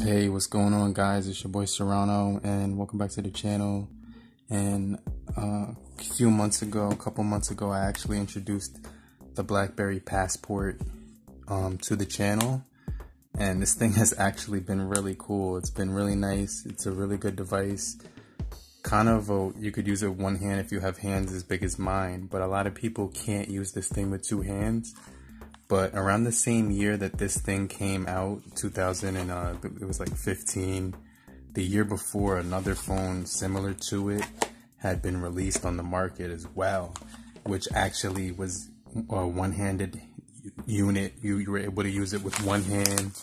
Hey, what's going on, guys? It's your boy Serrano, and welcome back to the channel. And a couple months ago, I actually introduced the BlackBerry Passport to the channel, and this thing has actually been really cool. It's been really nice. It's a really good device. You could use it with one hand if you have hands as big as mine, but a lot of people can't use this thing with two hands. But around the same year that this thing came out, it was like 15, the year before, another phone similar to it had been released on the market as well, which actually was a one-handed unit. You were able to use it with one hand.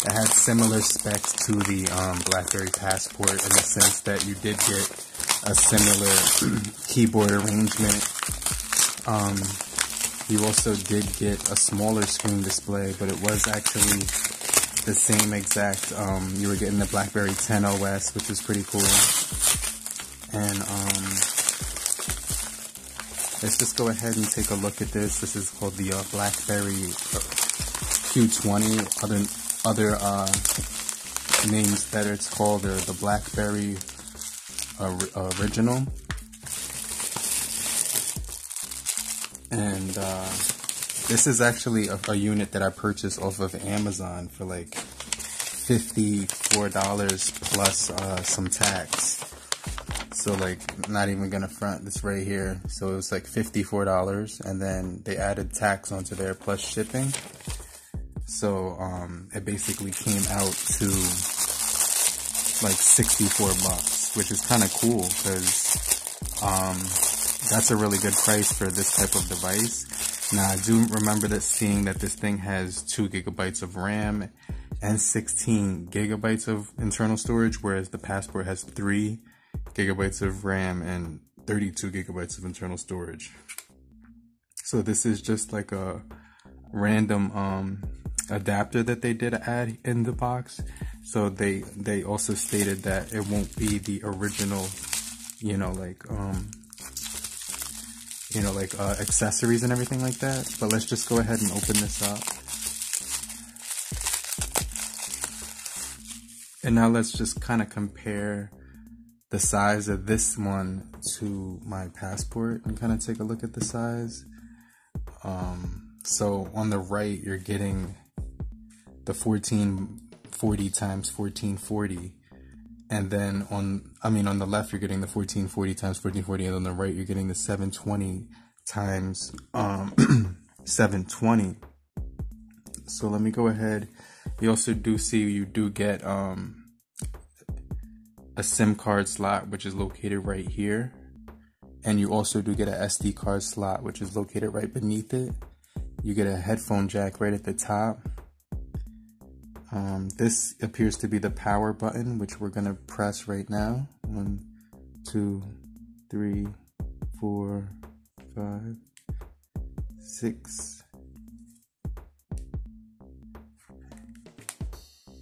It had similar specs to the BlackBerry Passport in the sense that you did get a similar keyboard arrangement. You also did get a smaller screen display, but it was actually the same exact, you were getting the BlackBerry 10 OS, which is pretty cool. And let's just go ahead and take a look at this. This is called the BlackBerry Q20. Other names that it's called are the BlackBerry Original. And this is actually a unit that I purchased off of Amazon for like $54 plus some tax. So like, not even gonna front this right here. So it was like $54, and then they added tax onto there plus shipping. So it basically came out to like $64, which is kind of cool because that's a really good price for this type of device. Now, I do remember seeing that this thing has 2 gigabytes of RAM and 16 gigabytes of internal storage, whereas the Passport has 3 gigabytes of RAM and 32 gigabytes of internal storage. So this is just like a random adapter that they did add in the box. So they also stated that it won't be the original, accessories and everything like that. But let's just go ahead and open this up. And now let's just kind of compare the size of this one to my Passport and kind of take a look at the size. So on the right, you're getting the 1440 times 1440. And then on the left, you're getting the 1440 times 1440, and on the right, you're getting the 720 times 720. So let me go ahead. You also do get a SIM card slot, which is located right here, and you also do get a SD card slot, which is located right beneath it. You get a headphone jack right at the top. This appears to be the power button, which we're gonna press right now. 1, 2, 3, 4, 5, 6.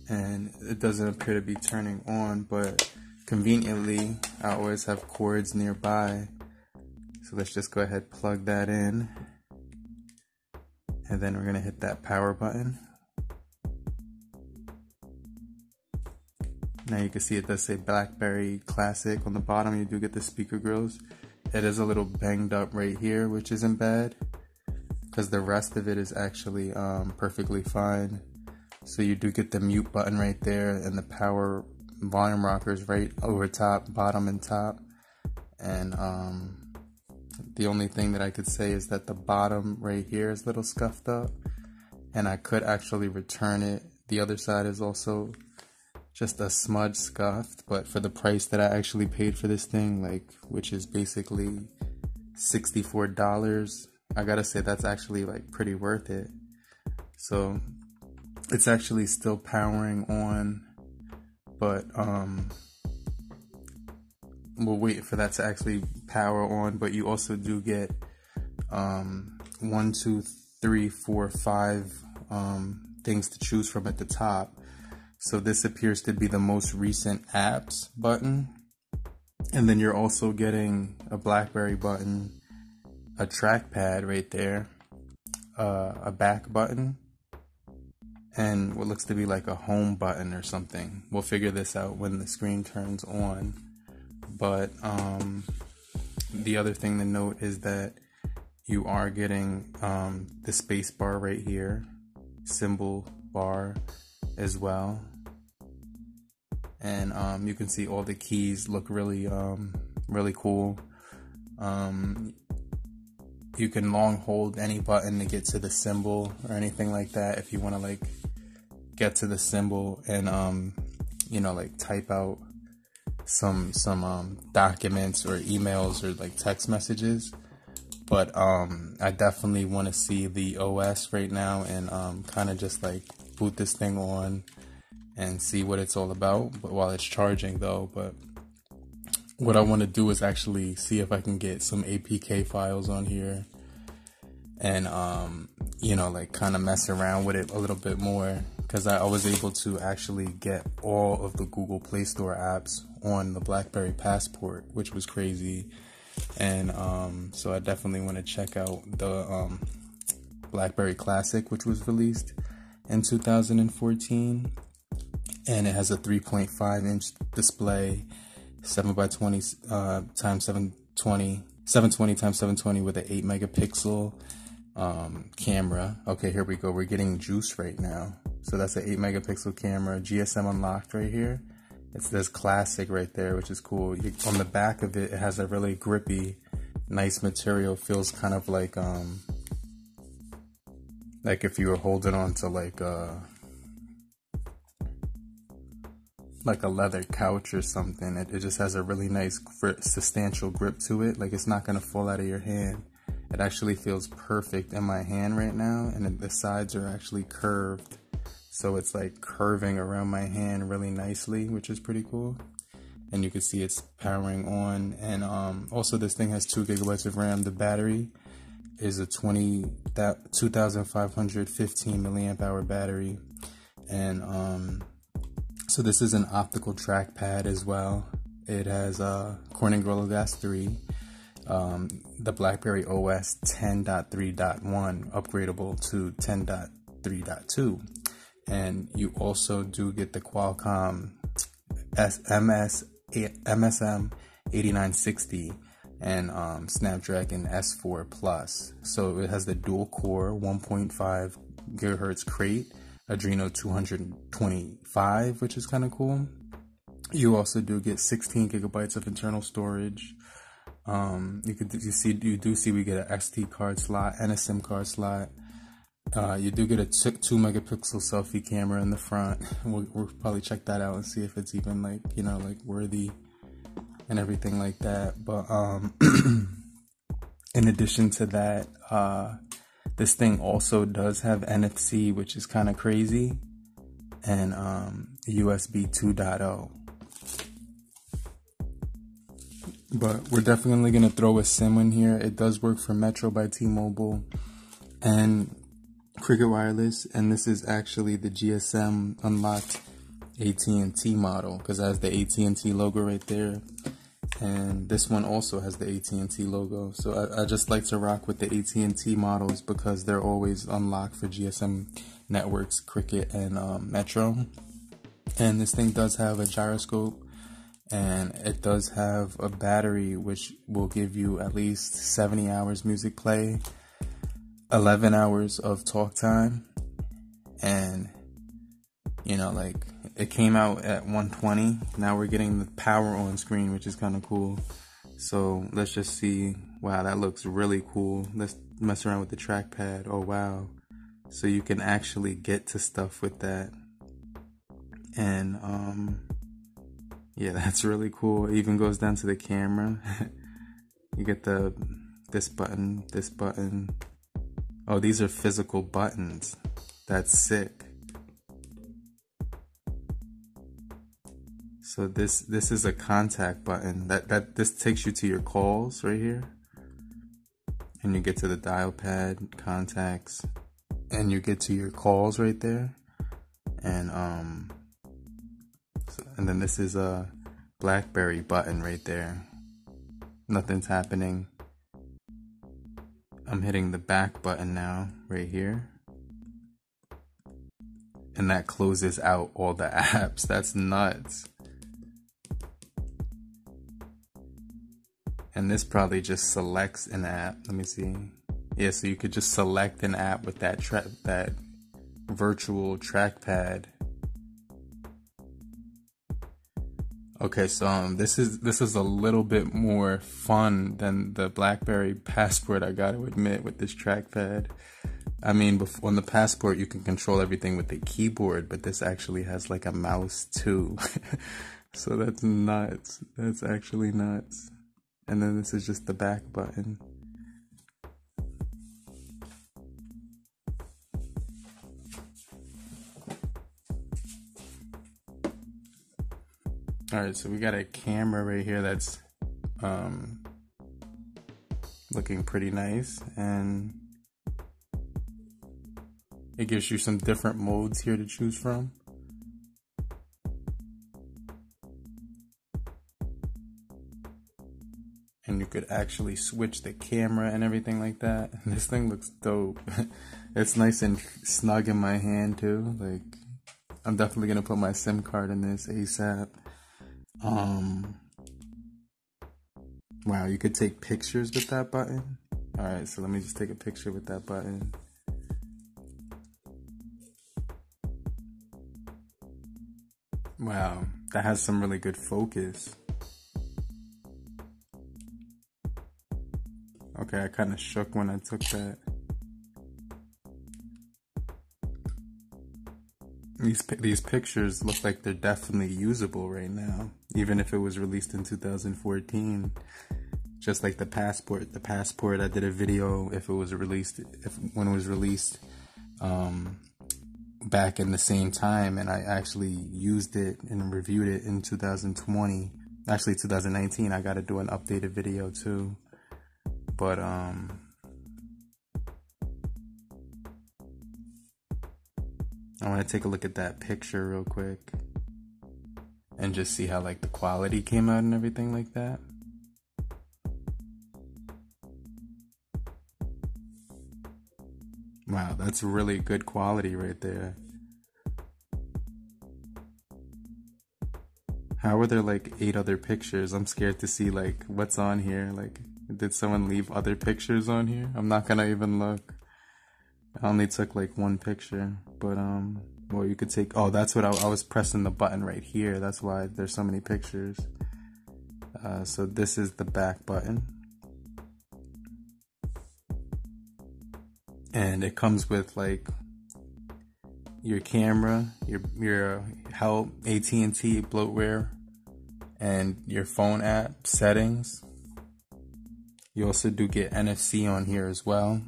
And it doesn't appear to be turning on, but conveniently, I always have cords nearby. So let's just go ahead, plug that in. And then we're gonna hit that power button. Now you can see it does say BlackBerry Classic on the bottom. You do get the speaker grills. It is a little banged up right here, which isn't bad, because the rest of it is actually perfectly fine. So you do get the mute button right there, and the power volume rockers right over top, bottom and top. And the only thing that I could say is that the bottom right here is a little scuffed up, and I could actually return it. The other side is also just a smudge scuffed, but for the price that I actually paid for this thing, which is basically $64, I gotta say that's actually pretty worth it. So it's actually still powering on, but we'll wait for that to actually power on. But you also do get 1, 2, 3, 4, 5 things to choose from at the top. So this appears to be the most recent apps button. And then you're also getting a BlackBerry button, a trackpad right there, a back button, and what looks to be like a home button or something. We'll figure this out when the screen turns on. But the other thing to note is that you are getting the space bar right here, symbol bar as well, and you can see all the keys look really really cool. You can long hold any button to get to the symbol or anything like that if you want to like get to the symbol and you know, like type out some documents or emails or like text messages. But I definitely want to see the OS right now and kind of just like boot this thing on and see what it's all about, but while it's charging though. But what I want to do is actually see if I can get some APK files on here and you know, like kind of mess around with it a little bit more, because I was able to actually get all of the Google Play Store apps on the BlackBerry Passport, which was crazy. And so I definitely want to check out the BlackBerry Classic, which was released in 2014, and it has a 3.5-inch display, 7x20 times 720 times 720 with an 8 megapixel camera. Okay, here we go. We're getting juice right now. So that's an 8 megapixel camera, GSM unlocked right here. It says Classic right there, which is cool. On the back of it, it has a really grippy, nice material. Feels kind of like if you were holding on to like a leather couch or something. It just has a really nice substantial grip to it. Like it's not gonna fall out of your hand. It actually feels perfect in my hand right now, and the sides are actually curved. So it's like curving around my hand really nicely, which is pretty cool. And you can see it's powering on. And also this thing has 2 gigabytes of RAM. The battery is a 2515 milliamp hour battery. And so this is an optical trackpad as well. It has Corning Gorilla Glass 3, the BlackBerry OS 10.3.1 upgradable to 10.3.2. And you also do get the Qualcomm MSM 8960 and Snapdragon S4 Plus. So it has the dual core 1.5 gigahertz Krait Adreno 225, which is kind of cool. You also do get 16 gigabytes of internal storage. You do see we get an SD card slot and a SIM card slot. You do get a 2 megapixel selfie camera in the front. We'll probably check that out and see if it's even like, you know, like worthy and everything like that. But in addition to that, this thing also does have NFC, which is kind of crazy, and USB 2.0. But we're definitely going to throw a SIM in here. It does work for Metro by T-Mobile and Cricket Wireless, and this is actually the GSM unlocked AT&T model, because it has the AT&T logo right there, and this one also has the AT&T logo. So I just like to rock with the AT&T models because they're always unlocked for GSM networks, Cricket and Metro. And this thing does have a gyroscope, and it does have a battery which will give you at least 70 hours music play, 11 hours of talk time, and you know, like it came out at 120. Now we're getting the power on screen, which is kind of cool. So let's just see. Wow, that looks really cool. Let's mess around with the trackpad. Oh wow, so you can actually get to stuff with that. And yeah, that's really cool. It even goes down to the camera. You get this button. Oh, these are physical buttons. That's sick. So this is a contact button. This takes you to your calls right here. And you get to the dial pad, contacts, and you get to your calls right there. And and then this is a BlackBerry button right there. Nothing's happening. I'm hitting the back button now, right here. and that closes out all the apps. That's nuts. And this probably just selects an app. Let me see. Yeah, so you could just select an app with that virtual trackpad. Okay, so this is a little bit more fun than the BlackBerry Passport, I gotta admit, with this trackpad. I mean, on the Passport you can control everything with the keyboard, but this actually has like a mouse too. So that's nuts. That's actually nuts. And then this is just the back button. Alright, so we got a camera right here that's looking pretty nice, and it gives you some different modes here to choose from. And you could actually switch the camera and everything like that. And this thing looks dope. It's nice and snug in my hand too. Like, I'm definitely gonna put my SIM card in this ASAP. Wow, you could take pictures with that button. Alright, so let me just take a picture with that button. Wow, that has some really good focus. Okay, I kind of shook when I took that. These pictures look like they're definitely usable right now, even if it was released in 2014. Just like the Passport. The Passport, I did a video when it was released back in the same time, and I actually used it and reviewed it in 2020. Actually, 2019. I got to do an updated video too. But I want to take a look at that picture real quick and just see how like the quality came out and everything like that. Wow, that's really good quality right there. How are there like 8 other pictures? I'm scared to see like what's on here. Like, did someone leave other pictures on here? I'm not gonna even look. I only took like 1 picture, but well, you could take, oh, that's what I was pressing the button right here. That's why there's so many pictures. So this is the back button. And it comes with like your camera, your help, AT&T bloatware, and your phone app settings. You also do get NFC on here as well.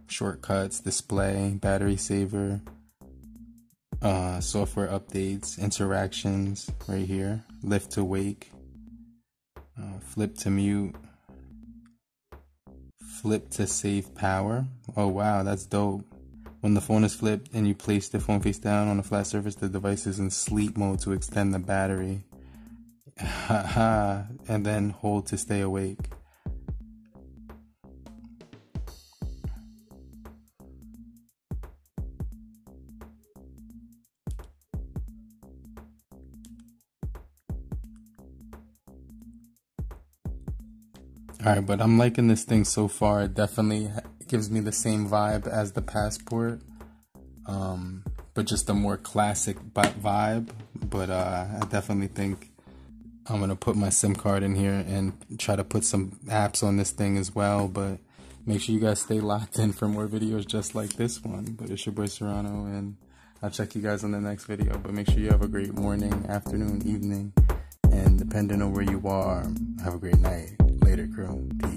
Shortcuts, display, battery saver, software updates, interactions right here, lift to wake, flip to mute, flip to save power. Oh wow, that's dope. When the phone is flipped and you place the phone face down on a flat surface, the device is in sleep mode to extend the battery. And then hold to stay awake. Alright, but I'm liking this thing so far. It definitely gives me the same vibe as the Passport, but just a more classic vibe. But I definitely think I'm gonna put my SIM card in here and try to put some apps on this thing as well. But make sure you guys stay locked in for more videos just like this one. But it's your boy Serrano, and I'll check you guys on the next video. But make sure you have a great morning, afternoon, evening, and depending on where you are, have a great night. Later, crew. Peace.